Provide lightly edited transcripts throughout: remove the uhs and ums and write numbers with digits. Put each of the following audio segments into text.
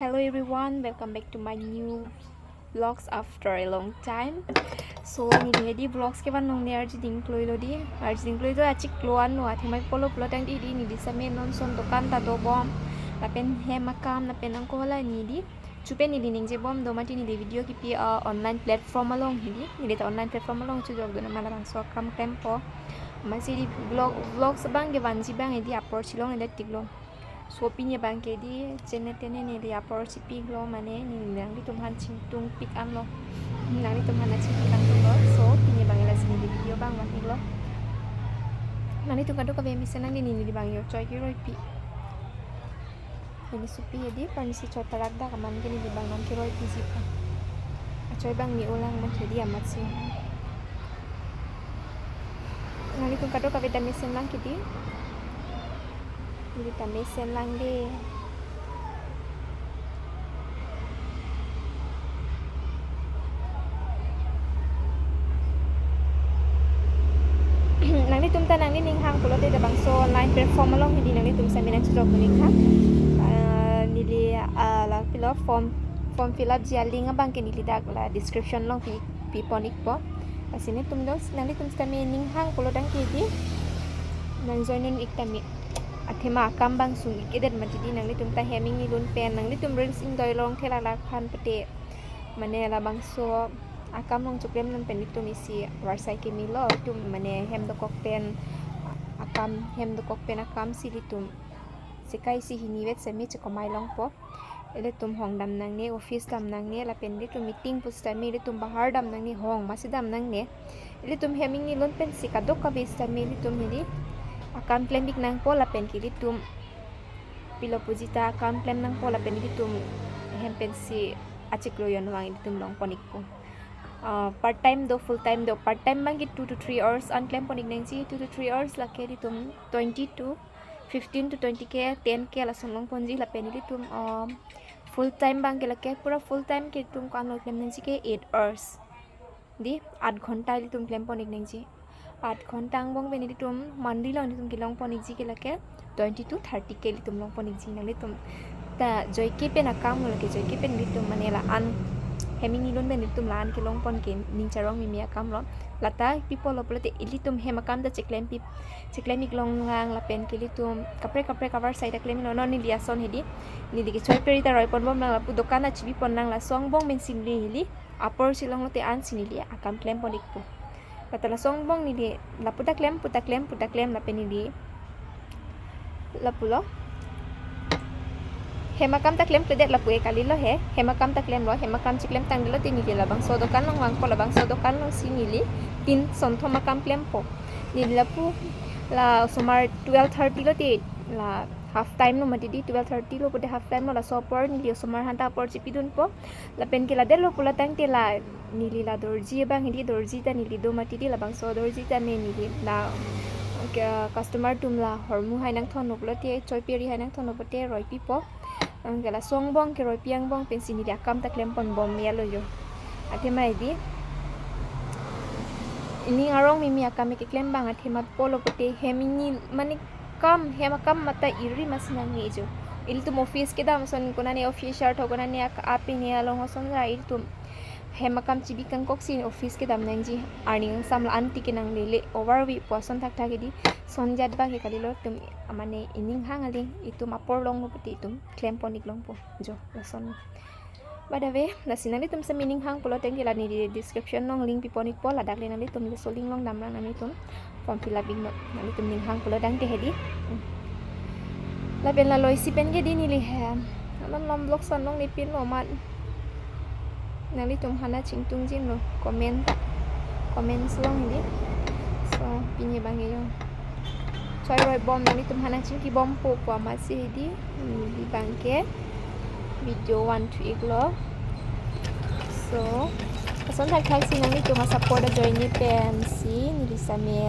Hello everyone, welcome back to my new vlogs after a long time. So ni di vlogs ke ban nong ne arjing kloi lo di to achik kloan no athi mai polo plotang di ni di same non son dokan ta do bom la pen he makam na pen ang ko la ni di chupe ni di ning je bom do mati ni di video ki pi online platform along ni di ta online platform along chu jog do na mala bang so kam tempo masih di vlog sebang ke banji bang di upload silong eda tiklong so pinya bangke di chene tene ni dia por si pig lo mane ni nang di tumhan chingtung pik am lo nang di tumhan ching pik am lo so pinya bangela sini di video bang mati lo nang di tukado ka be misenang di ni di bang yo choy ki roi pi ini supi di panisi choy paragda ka man ni di bang nam ki roi pi sipa choy bang mi ulang man jadi amat sih nang di tukado ka be da misenang kiti hindi kami sen lang di nang ni tumta nang ni ning hang pulo de bang so online platform along hindi nang ni tum sa minang chok ning ha nili la pilo form fill up jia link bang ke nili dak la description long pi ponik po asini tum dos nang ni tum sa ning hang pulo dang ki di nang join nun iktami athema kambang sungi kedet matidi nang ni tumta heming ni lun pen nang ni tum rings in doi long thela la khan pete mane la bang so akam long chuklem nan pen ni tum isi warsai ke mi lo tum mane hem do kok pen akam hem do kok pen akam si li tum sekai si hini wet semi chekomai long po ele tum hong dam nang ne office dam nang ne la pen ni tum meeting pusta mi le tum bahar dam nang ni hong masidam nang ne ele tum heming ni lun pen sikadok ka be sta mi li tum ni akan plan dik nang pola pen kili tum pilo pujita akan plan nang pola pen kili tum hem pen si achik lo yon wang tum long ponik po part time do full time do part time bang 2 to 3 hours an claim ponik nang ji 2 to 3 hours la ke di tum 20 to 15 to 20 k 10 k la song long ponji la pen di tum full time bang ke la ke pura full time ke tum kan lo claim nang ji ke 8 hours di 8 घंटा di tum claim ponik nang ji 8 घंटा अंगबोंग बेनि तुम मंदी लो तुम किलोंग पोनिक जी के लके 20 to 30 के तुम लोंग पोनिक जी नले तुम ता जय के पे ना काम लके जय के पे नि तुम मने ला अन हेमिंग नि लोन बेनि तुम लान के लोंग पोन के निंचारोंग मिमिया काम लो लता पीपल लोपलते इली तुम हेमा काम दा चिक्लेम इक लोंग लांग ला पेन के लि तुम कपरे कवर साइड क्लेम नो नि लिया सोन हेदी नि दिके छोय पेरी ता रय पन बम ला पु दुकान चिबी पन नांग ला सोंग बोंग मेन सिमली हिली अपर सिलोंग लोते आन सिनिली आकाम क्लेम पोनिक पु patala songbong ni di la puta klem la peni di la pulo hemakam ta klem kledet la pue kali lo he hemakam ta klem lo hemakam chiklem tang dilo tini di la bang so dokan long wang ko la bang so dokan long sinili tin son thoma kam klem po ni la pu la sumar 12:30 lo ti la half time no mati di 12:30 lo pute half time no la so por ni di sumar hanta por chipidun po la pen ke la delo pula tang te la nili la dorji bang hindi dorji ta nili do mati di la bang so dorji ta ne nili la customer tum la hormu hai nang thon noplo te choi peri hai nang thon nopote roi pi po ang la song bong ke roi piang bong pen sini dia kam ta klem pon bom ya lo yo ate mai di ini arong mimi akame ke klem bang ate mat polo pote hemini mani kam hema kam mata iri masnang ni jo il tum office ke dam son kona ne office shirt hokona ne api ne along hoson ra il tum hema kam chibi kang kok sin office ke dam nang ji earning sam la anti ke nang lele over wi poson thak thak di son jat bang ke kalilo tum amane ining hang aling itum apor long no pati tum claim ponik long po jo lason badawe na sinali tum sa meaning hang pulo teng la ni di description long link pi ponik po la dak le nali tum so link long dam lang nami tum form fill up ing nali tum ning hang pulo dang te hedi la ben la loi si pen ge di ni li he alam lom blog son long ni pin lo mat nali tum hana chingtung jin lo comment long ni so pinye bang yo choi roi bom nali tum hana chingki bom po po ma si di bangke video 1 to iglo so kason thak thak si nang ni tuma support join ni pen si ni disame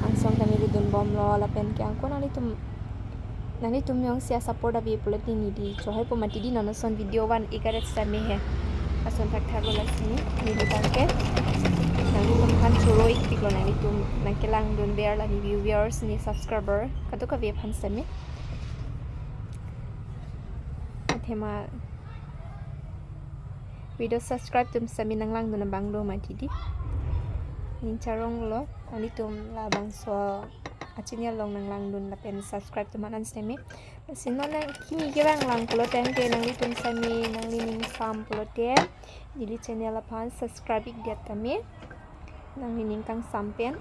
ang song kami di dun bom lo la pen kyang ko nang ni tum yong sia support abi polati ni di chohay po mati di nono son video 1 igaret same he kason thak thak lo sini ni di bangke nang ni tum kan choro ik piglo nang ni tum nang kelang dun bear la ni viewers ni subscriber kato ka be phan same tema video subscribe tum sami nanglang duna bangdo matidi ning charong lo ani tum la bangso achinya long nanglang dun la pen subscribe tum anan semi sino nang kimi gerang lang pulo tengke nang tum sami nang ning sam pulo te dili channel la pan subscribe dia tami nang ning kang sampen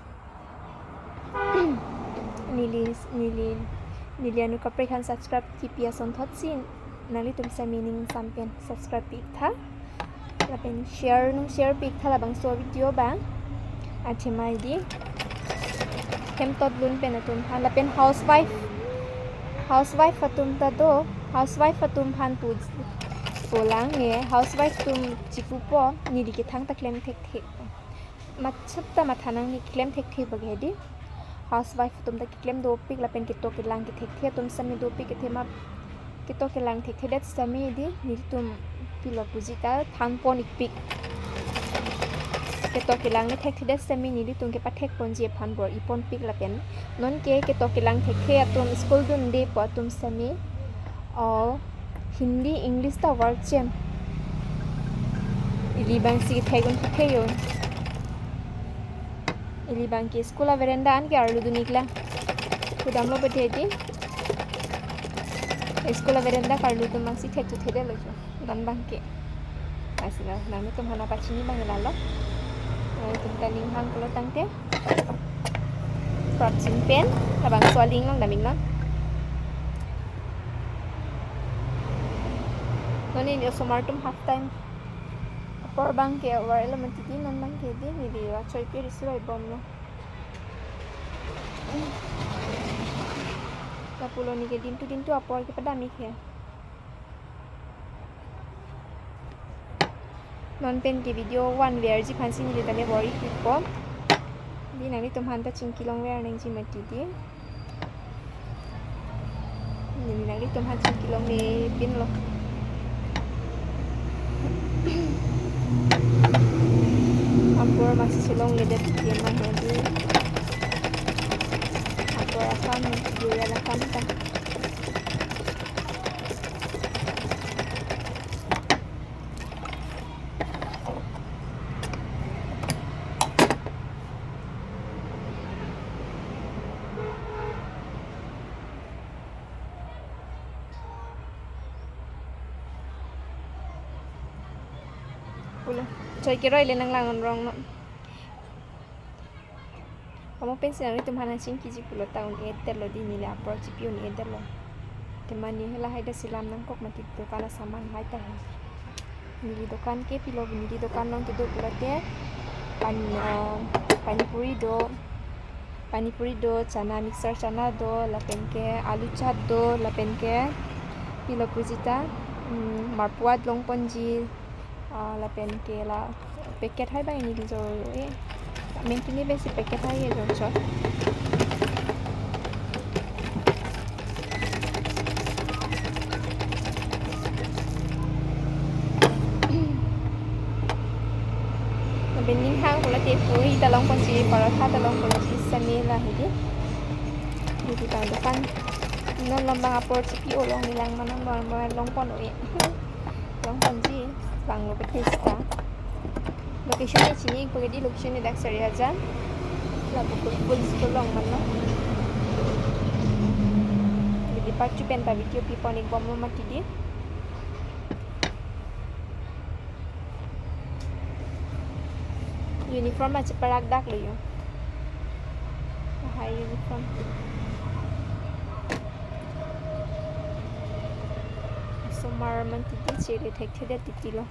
nili anu kapre kan subscribe kipia son thot sin nang tum sami ning sampen subscribe pik tha la pen share pik tha la bang so video bang achimai di kem tot lun pen atum han la pen housewife atum ta do housewife atum han tu solang nge housewife tum chipu po ni di ke thang ta klem thek thek machap ta mathanang ni klem thek thek bage di housewife tum ta klem do pik la pen ke to ke lang ke thek thek tum sami do pik ke thema ke to ke lang thek thek det sami di ni tum pilo pujita thang pon ik pik ke to ke lang ne thek thek det sami ni di tum ke pa thek pon je phan bor ipon pik la pen non ke to ke lang thek thek tum school dun de po tum sami Hindi English ta work chem ili bang si thegon theyo ili bang ki school a veranda an ke arlu dunikla kudam lo bete di school a veranda karlu tum mang si thek tu thede lo dan bang ke asila nami tum hana pachini bang lalo tum taling hang kulo tangte prop chin pen abang swaling lang daming non noni ni somartum half time por bang ke war element di non bang ke di ni wa choi pe risu ai bom no ta pulo ni ke din tu apor ke padami ke non pen ke video one wear ji phansi ni le tane bori ki po di nani tum han ta chingki long wear nang ji mati di ni nani tum han chingki long ni pin lo ampor masih silong ledet dia mah jadi ampor akan dia lakukan kan pula coy kira ile nang langon rong no kamu pensi nang tum hana chingki ji pulo taun eter lo di nile approach pion eter lo temani hela haida silam nang kok mati dokana saman hai ta nili dokan ke pilo nili dokan long ke do pulo te pani puri do chana mixer chana do lapen ke alu chat do lapen ke pilo pujita marpuat long ponji la pen ke la packet hai bai ni jo e men kini besi packet hai e jo cho ben ning hang ko la te pui ta long kon si paratha ta long ko la si sani la hi di ta depan non lambang apor pi olong nilang manang long pon o e long pon ji bang lo petista location ni sini pagdi location ni dak sari aja la pukul sekolong mana jadi pacu penta video pipon ik bom mati di uniform aja perak dak lo yo hai uniform somar manti di chere thek thede titilo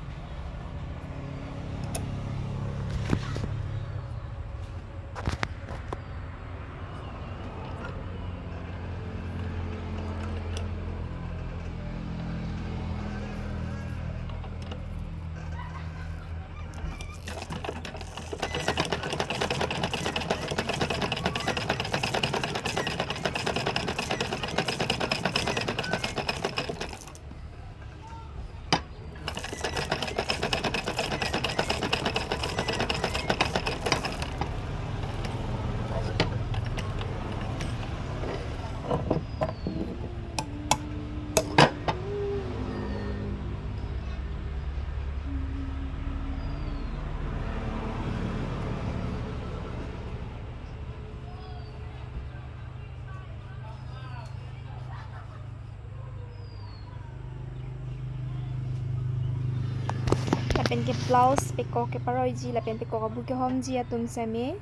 lapen ke blouse peko ke paroji lapen peko ka buke hom ji atum same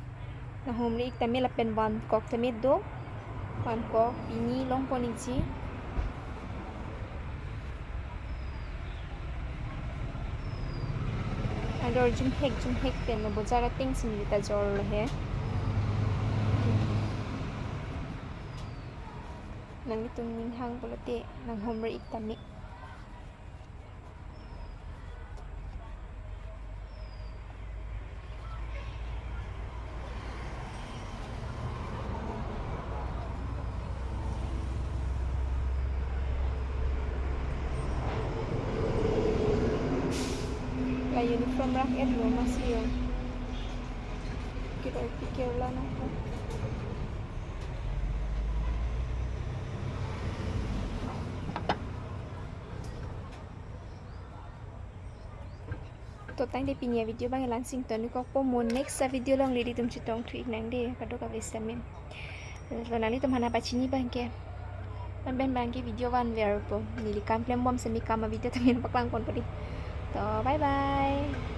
na hom ri tame lapen wan kok tame do wan kok ini long ponik ji ador jum hek pen no bojara ting simita jor he nanglitum ning hang polote nang hom ri tame la uniform rak lo masih yo kita pikir lah aku to tang de pinya video bang lansing to ni ko po mo next sa video long lady tum chitong trick nang de kado ka vitamin lo nali tum hana pachini bang ke ben bang ke video wan ver po nili kam plem bom semi kama video tamin paklang kon padi to bye bye